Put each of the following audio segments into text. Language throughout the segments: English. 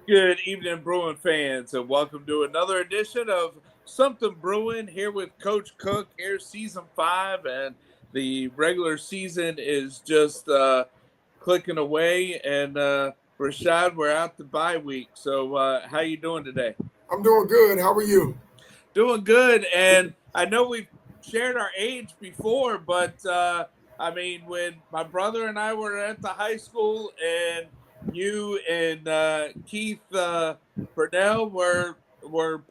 Good evening, Bruin fans, and welcome to another edition of Something Bruin here with Coach Cook. Here's season 5, and the regular season is just clicking away. And Rashad, we're out the bye week. So, how you doing today? I'm doing good. How are you? Doing good. And I know we've shared our age before, but I mean, when my brother and I were at the high school, and you and Keith Burnell were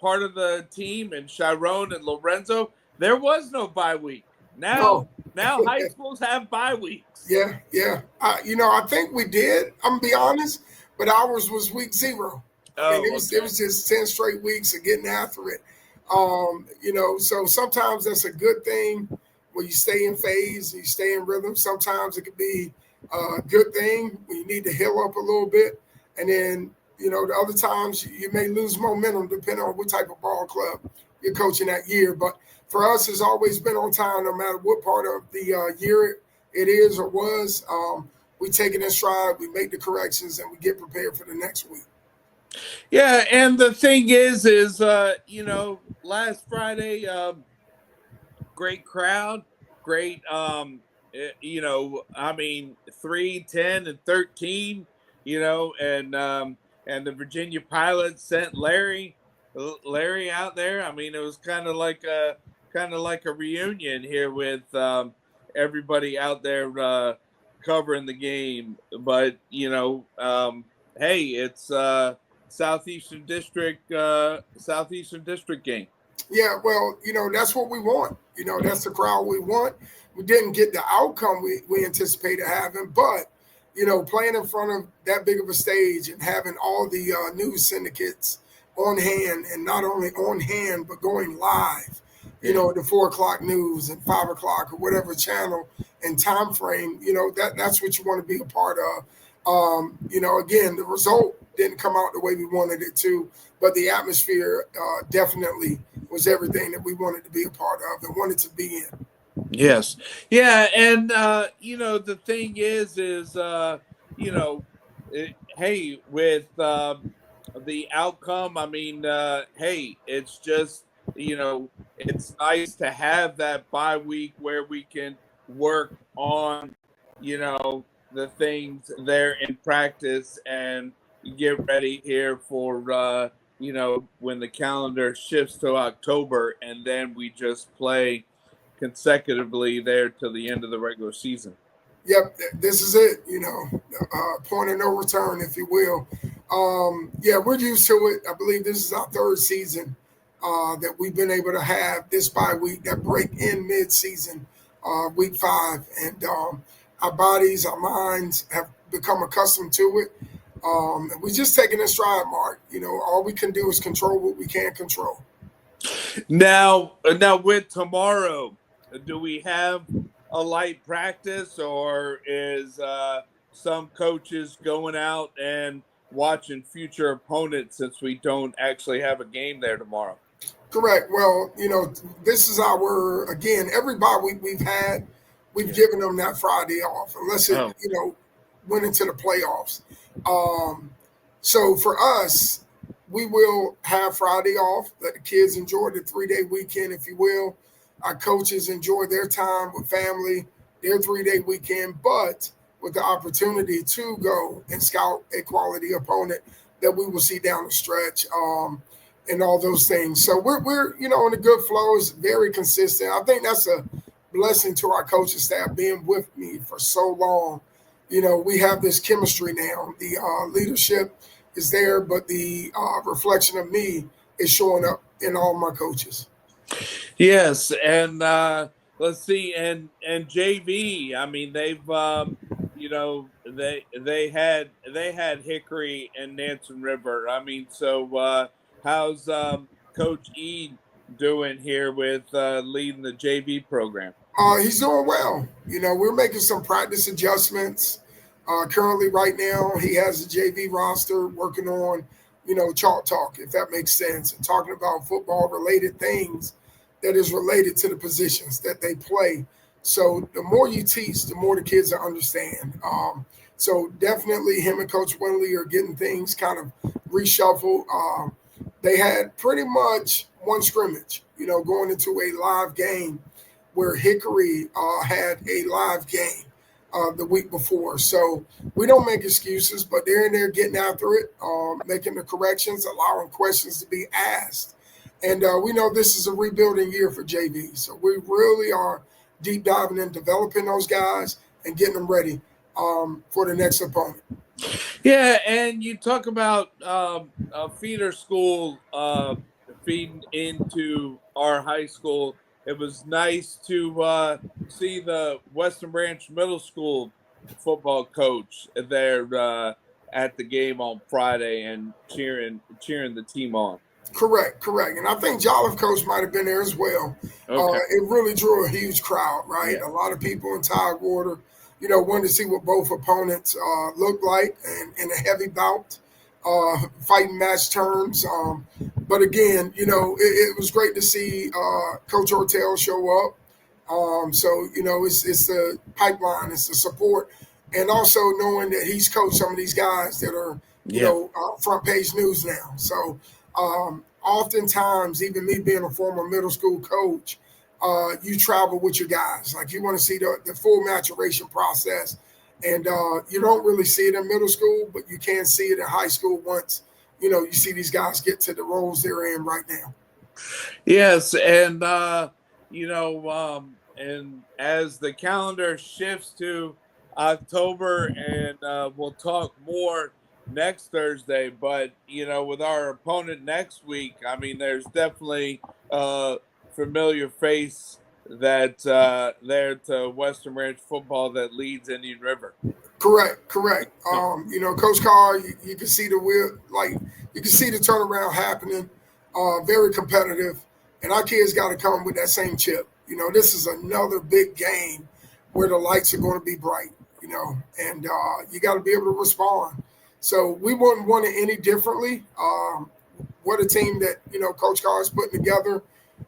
part of the team, and Chiron and Lorenzo, there was no bye week. No. Now high schools have bye weeks. Yeah. I think we did. I'm gonna be honest, but ours was week 0. It was just 10 straight weeks of getting after it. So sometimes that's a good thing when you stay in phase, you stay in rhythm. Sometimes it could be a good thing when you need to heal up a little bit, and then the other times you may lose momentum depending on what type of ball club you're coaching that year. But for us, it's always been on time, no matter what part of the year it is or was. We take it in stride, we make the corrections, and we get prepared for the next week. Yeah, and the thing is last Friday, great crowd, great. I mean, 3, 10, and 13. And the Virginia Pilots sent Larry out there. I mean, it was kind of like a reunion here with everybody out there covering the game. But hey, it's Southeastern District game. Yeah, well, that's what we want. That's the crowd we want. We didn't get the outcome we anticipated having, but playing in front of that big of a stage and having all the news syndicates on hand, and not only on hand but going live, the 4 o'clock news and 5 o'clock or whatever channel and time frame, that's what you want to be a part of. Again, the result didn't come out the way we wanted it to, but the atmosphere definitely was everything that we wanted to be a part of and wanted to be in. Yes. Yeah. And, the thing is, hey, with the outcome, I mean, hey, it's just, it's nice to have that bye week where we can work on, the things there in practice and get ready here for, when the calendar shifts to October, and then we just play consecutively there till the end of the regular season. Yep, this is it. Point of no return, if you will. We're used to it. I believe this is our 3rd season that we've been able to have this bye week, that break in mid-season, week 5, and our bodies, our minds have become accustomed to it. We just taking a stride, Mark. All we can do is control what we can't control. Now with tomorrow, do we have a light practice, or is some coaches going out and watching future opponents since we don't actually have a game there tomorrow? Correct. Well, this is again, every bye week we've had, we've given them that Friday off, unless it, went into the playoffs. So for us, we will have Friday off, let the kids enjoy the 3-day weekend, if you will. Our coaches enjoy their time with family, their 3-day weekend, but with the opportunity to go and scout a quality opponent that we will see down the stretch, and all those things. So we're in a good flow. It's very consistent. I think that's a blessing to our coaching staff being with me for so long. We have this chemistry now. The leadership is there, but the reflection of me is showing up in all my coaches. Yes, and let's see, and JV. I mean, they've they had Hickory and Nansen River. I mean, so how's Coach E doing here with leading the JV program? He's doing well. We're making some practice adjustments. Currently, right now, he has a JV roster working on, chalk talk, if that makes sense, and talking about football-related things that is related to the positions that they play. So the more you teach, the more the kids understand. So definitely him and Coach Winley are getting things kind of reshuffled. They had pretty much one scrimmage, going into a live game where Hickory had a live game the week before. So we don't make excuses, but they're in there getting after it, making the corrections, allowing questions to be asked. And we know this is a rebuilding year for JV. So we really are deep diving in developing those guys and getting them ready for the next opponent. Yeah, and you talk about a feeder school feeding into our high school. It was nice to see the Western Branch Middle School football coach there at the game on Friday and cheering the team on. Correct. And I think Jolliffe Coach might have been there as well. Okay. It really drew a huge crowd, right? Yeah. A lot of people in Tidewater, wanted to see what both opponents looked like and in a heavy bout, fighting match terms. But again, it was great to see Coach Ortel show up. So, it's the pipeline, it's the support, and also knowing that he's coached some of these guys that are, front page news now. So, oftentimes, even me being a former middle school coach, you travel with your guys. Like you want to see the full maturation process. And you don't really see it in middle school, but you can see it in high school once, you see these guys get to the roles they're in right now. Yes, and and as the calendar shifts to October, and we'll talk more next Thursday. But with our opponent next week, I mean, there's definitely a familiar face that there to Western Ranch football that leads Indian River. Correct. Coach Carr, you can see the wheel, like you can see the turnaround happening. Very competitive, and our kids got to come with that same chip. This is another big game where the lights are going to be bright. And you got to be able to respond. So we wouldn't want it any differently. What a team that Coach Carr is putting together.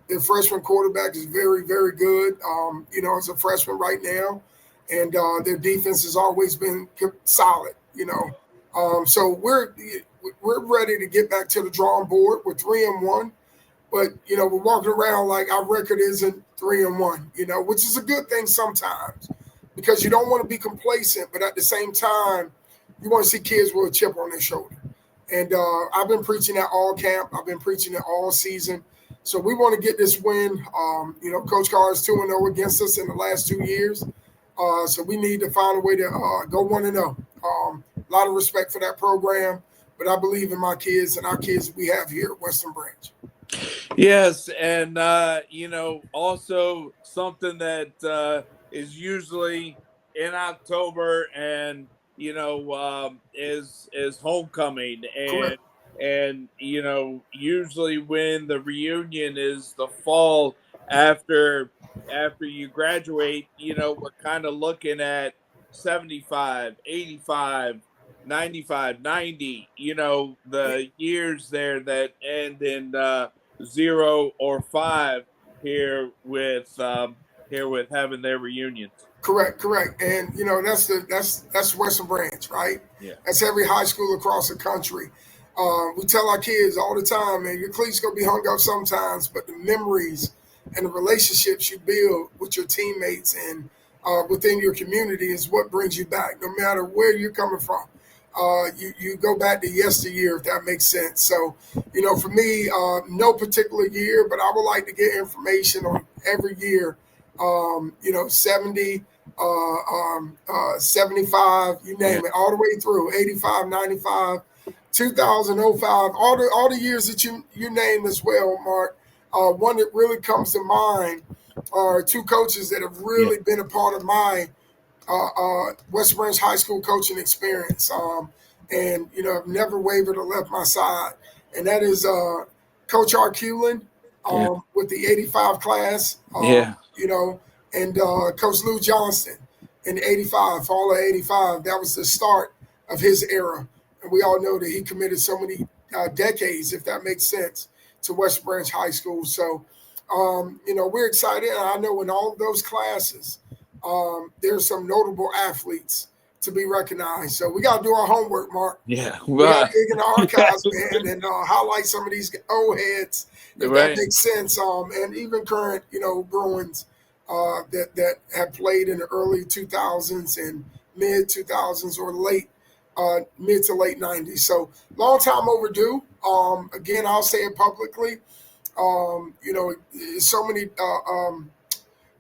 Their freshman quarterback is very, very good. As a freshman right now. And their defense has always been solid, So we're ready to get back to the drawing board. We're 3-1, but we're walking around like our record isn't 3-1, which is a good thing sometimes because you don't want to be complacent, but at the same time, you want to see kids with a chip on their shoulder. And I've been preaching that all camp. I've been preaching it all season. So we want to get this win. Coach Carr is 2-0 against us in the last 2 years. So we need to find a way to go 1-0. A lot of respect for that program, but I believe in my kids and our kids we have here at Western Branch. Yes, and also something that is usually in October, and is homecoming, Correct. and usually when the reunion is the fall after you graduate, we're kind of looking at 75, 85, 95, 90, the years there that end in 0 or 5 here with having their reunions. Correct. And that's Western Branch, right? Yeah. That's every high school across the country. We tell our kids all the time, man, your cleats gonna be hung up sometimes, but the memories and the relationships you build with your teammates and within your community is what brings you back, no matter where you're coming from. You go back to yesteryear, if that makes sense. So, for me, no particular year, but I would like to get information on every year. 70, 75, you name it, all the way through 85, 95, 2005, all the years that you name as well, Mark. One that really comes to mind are two coaches that have really been a part of my West Branch High School coaching experience, and I've never wavered or left my side, and that is Coach Arculin with the '85 class, and Coach Lou Johnston in the '85, fall of '85. That was the start of his era, and we all know that he committed so many decades, if that makes sense, to West Branch High School. So, we're excited, and I know in all of those classes. There's some notable athletes to be recognized. So we got to do our homework, Mark. Yeah, We got right. to dig in the archives, man, and highlight some of these old heads, if that Right. makes sense. And even current, Bruins that have played in the early 2000s and mid 2000s or mid to late 90s. So long time overdue. Again, I'll say it publicly. So many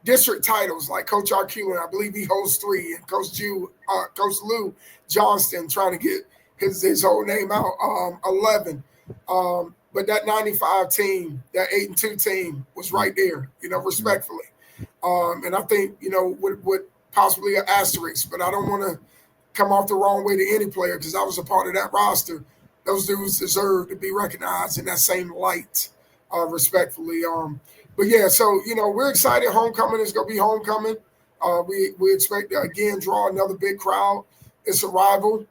district titles like Coach RQ, and I believe he holds 3, and Coach Lou Johnston trying to get his whole name out, 11. But that 95 team, that 8-2 team was right there, respectfully. And I think, with possibly an asterisk, but I don't want to come off the wrong way to any player because I was a part of that roster. Those dudes deserve to be recognized in that same light, respectfully. But yeah, so we're excited. Homecoming is going to be homecoming. We expect to again draw another big crowd. It's a rival,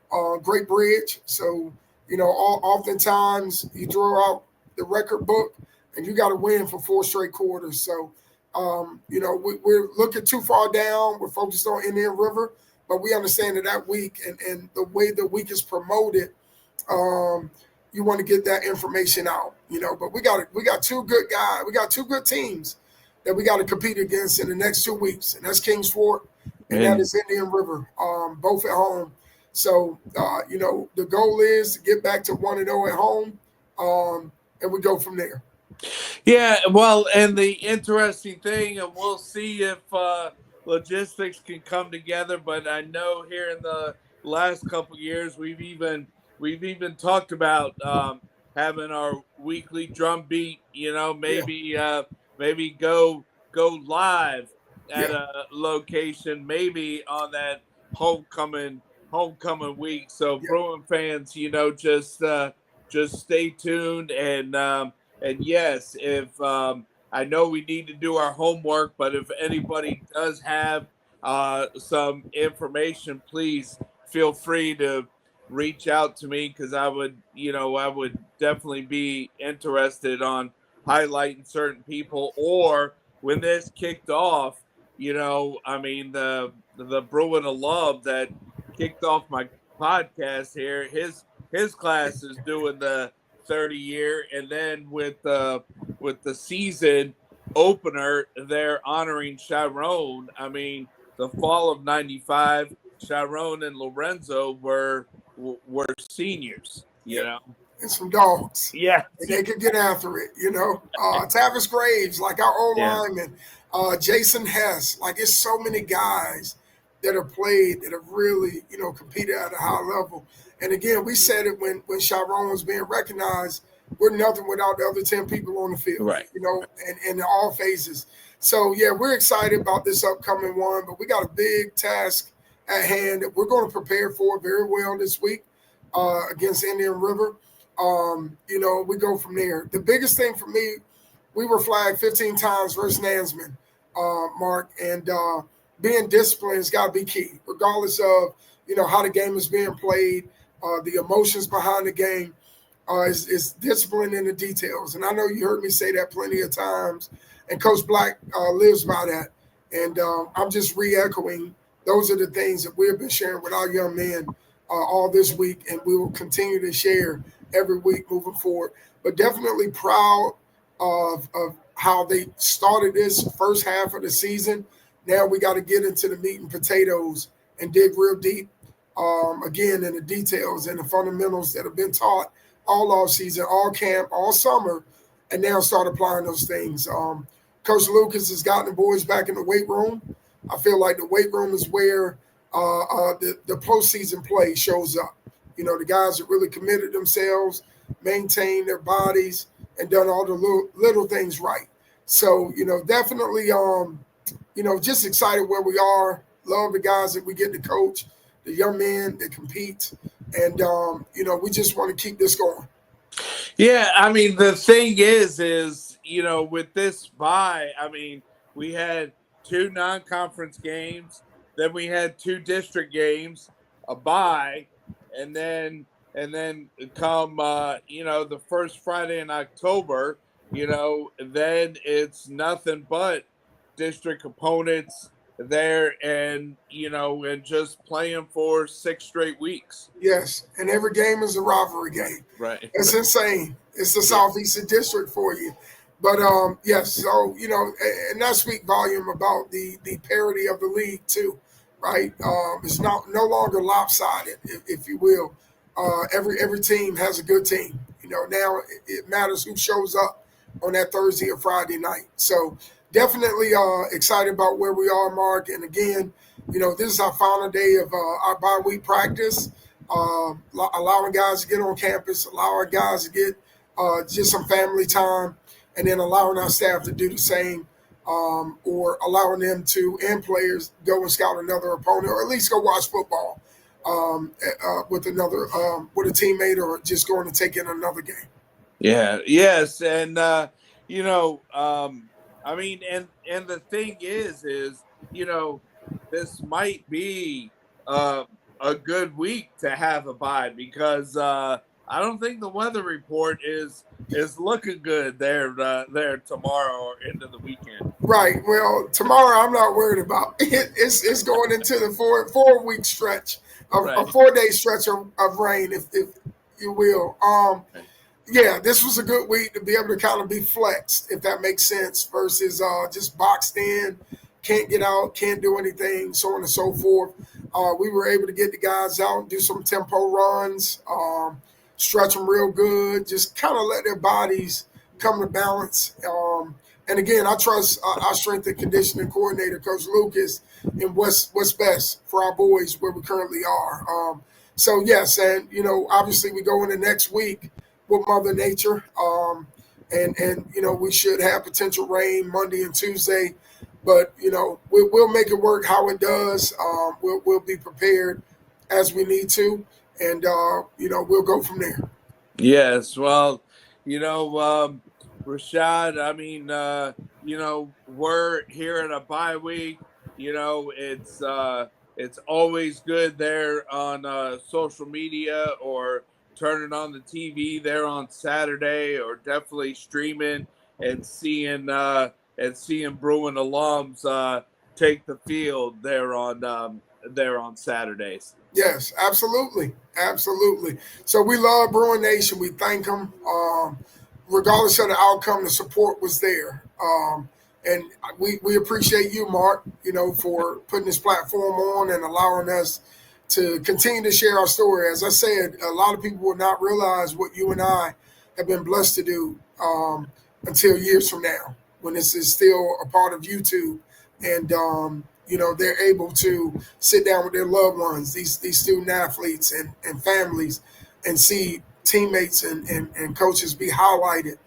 Great Bridge. So oftentimes you throw out the record book and you got to win for 4 straight quarters. So we're looking too far down. We're focused on Indian River, but we understand that week and the way the week is promoted. You want to get that information out, But we got 2 good guys. We got 2 good teams that we got to compete against in the next 2 weeks, and that's Kings Fort and that is Indian River, both at home. So the goal is to get back to 1-0 at home, and we go from there. Yeah, well, and the interesting thing, and we'll see if logistics can come together. But I know here in the last couple of years, we've even talked about having our weekly drum beat. Maybe go live at a location, maybe on that homecoming week. So Bruin fans, just stay tuned and yes, if I know we need to do our homework, but if anybody does have some information, please feel free to reach out to me because I would definitely be interested on highlighting certain people. Or when this kicked off, the Bruin alum that kicked off my podcast here, his class is doing the 30-year, and then with the season opener, they're honoring Chiron. I mean, the fall of '95, Chiron and Lorenzo were seniors. And some dogs. Yeah, and they could get after it. Tavis Graves, like our old lineman, Jason Hess. Like it's so many guys that have played that have really competed at a high level. And again, we said it when Chiron was being recognized, we're nothing without the other 10 people on the field, right. And in all phases. So, yeah, we're excited about this upcoming one, but we got a big task at hand that we're going to prepare for very well this week against Indian River. We go from there. The biggest thing for me, we were flagged 15 times versus Nansman, Mark, and being disciplined has got to be key, regardless of, how the game is being played. The emotions behind the game is discipline in the details. And I know you heard me say that plenty of times, and Coach Black lives by that. And I'm just re-echoing. Those are the things that we've been sharing with our young men all this week, and we will continue to share every week moving forward. But definitely proud of how they started this first half of the season. Now we got to get into the meat and potatoes and dig real deep. Again, in the details and the fundamentals that have been taught all off season, all camp, all summer, and now start applying those things. Coach Lucas has gotten the boys back in the weight room. I feel like the weight room is where the postseason play shows up. The guys that really committed themselves, maintained their bodies, and done all the little things right. So, definitely, just excited where we are. Love the guys that we get to coach, the young men that compete, and we just want to keep this going. Yeah, I mean the thing is with this bye, I mean we had 2 non-conference games, then we had 2 district games, a bye, and then come the first Friday in October, then it's nothing but district opponents there, and and just playing for 6 straight weeks. Yes, and every game is a rivalry game. Right. It's insane. It's the Yeah. Southeastern District for you. But yes, so and that speaks volume about the parity of the league too, right? It's not no longer lopsided, if you will. Every team has a good team. Now it matters who shows up on that Thursday or Friday night. So definitely excited about where we are, Mark. And again, this is our final day of our bye week practice. Allowing guys to get on campus, allowing guys to get just some family time, and then allowing our staff to do the same, or allowing them to and players go and scout another opponent, or at least go watch football with another with a teammate, or just going to take in another game. Yeah. Yes. And I mean, and the thing is this might be uh, a good week to have a bye, because I don't think the weather report is looking good there tomorrow or into the weekend. Right. Well, tomorrow I'm not worried about. It's going into the 4 week stretch, a Right. 4 day stretch of rain, if you will. Right. Yeah, this was a good week to be able to kind of be flexed, if that makes sense, versus just boxed in, can't get out, can't do anything, so on and so forth. We were able to get the guys out, do some tempo runs, stretch them real good, just kind of let their bodies come to balance. And again, I trust our strength and conditioning coordinator, Coach Lucas, in what's best for our boys where we currently are. So yes, and obviously we go into next week with Mother Nature, and we should have potential rain Monday and Tuesday, but we'll make it work how it does. We'll be prepared as we need to, and we'll go from there. Yes. Well, Rashad, I mean, we're here at a bye week. It's always good there on social media, or turning on the TV there on Saturday, or definitely streaming and seeing Bruin alums take the field there on Saturdays. Yes, absolutely, absolutely. So we love Bruin Nation. We thank them. Regardless of the outcome, the support was there. And we appreciate you, Mark, for putting this platform on and allowing us to continue to share our story. As I said, a lot of people will not realize what you and I have been blessed to do until years from now, when this is still a part of YouTube. And, they're able to sit down with their loved ones, these student athletes and families, and see teammates and coaches be highlighted,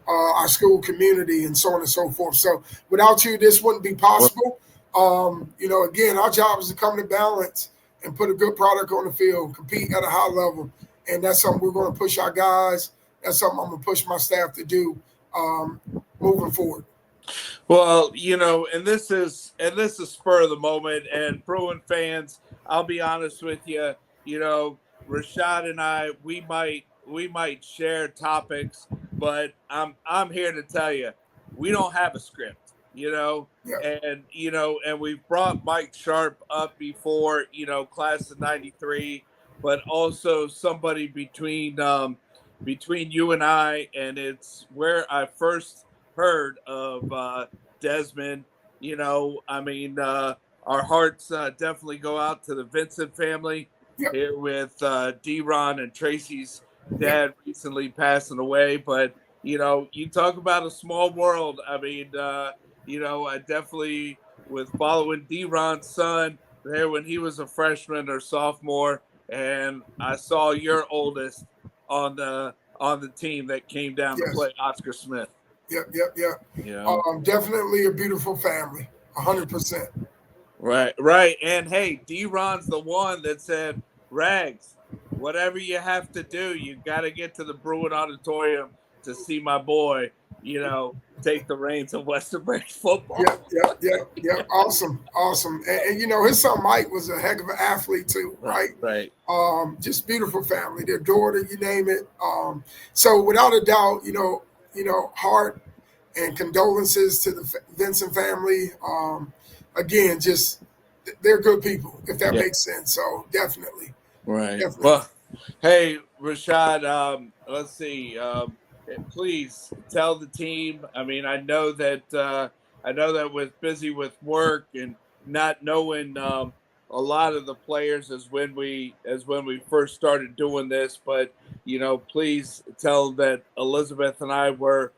our school community, and so on and so forth. So without you, this wouldn't be possible. Again, our job is to come to balance and put a good product on the field, compete at a high level. And that's something we're going to push our guys. That's something I'm going to push my staff to do moving forward. Well, and this is spur of the moment, and Bruin fans, I'll be honest with you, Rashad and I, we might share topics, but I'm here to tell you, we don't have a script, Yeah. and we've brought Mike Sharp up before, class of '93, but also somebody between you and I, and it's where I first heard of Desmond. I mean, our hearts definitely go out to the Vincent family Yep. here with D-Ron and Tracy's Yep. dad recently passing away. But, you talk about a small world. I mean, I definitely, with following D-Ron's son there when he was a freshman or sophomore, and I saw your oldest on the team that came down to Yes. play Oscar Smith. Yep. You know, Definitely a beautiful family, 100%. right. And hey, D-Ron's the one that said, Rags, whatever you have to do, you got to get to the Bruin Auditorium to see my boy, take the reins of Western Branch football. Yep. Awesome. And his son Mike was a heck of an athlete too, right? Right. Just beautiful family. Their daughter, you name it. So without a doubt, heart and condolences to the Vincent family. again, just they're good people, if that makes sense. So definitely. Right. Definitely. Well, hey, Rashad, let's see. Please tell the team. I mean, I know that was busy with work and not knowing a lot of the players as when we first started doing this, but please tell them that Elizabeth and I were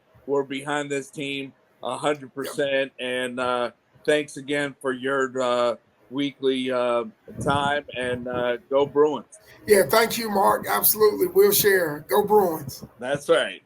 behind this team Yep. 100%. And thanks again for your weekly time, and go Bruins. Yeah, thank you, Mark. Absolutely. We'll share. Go Bruins. That's right.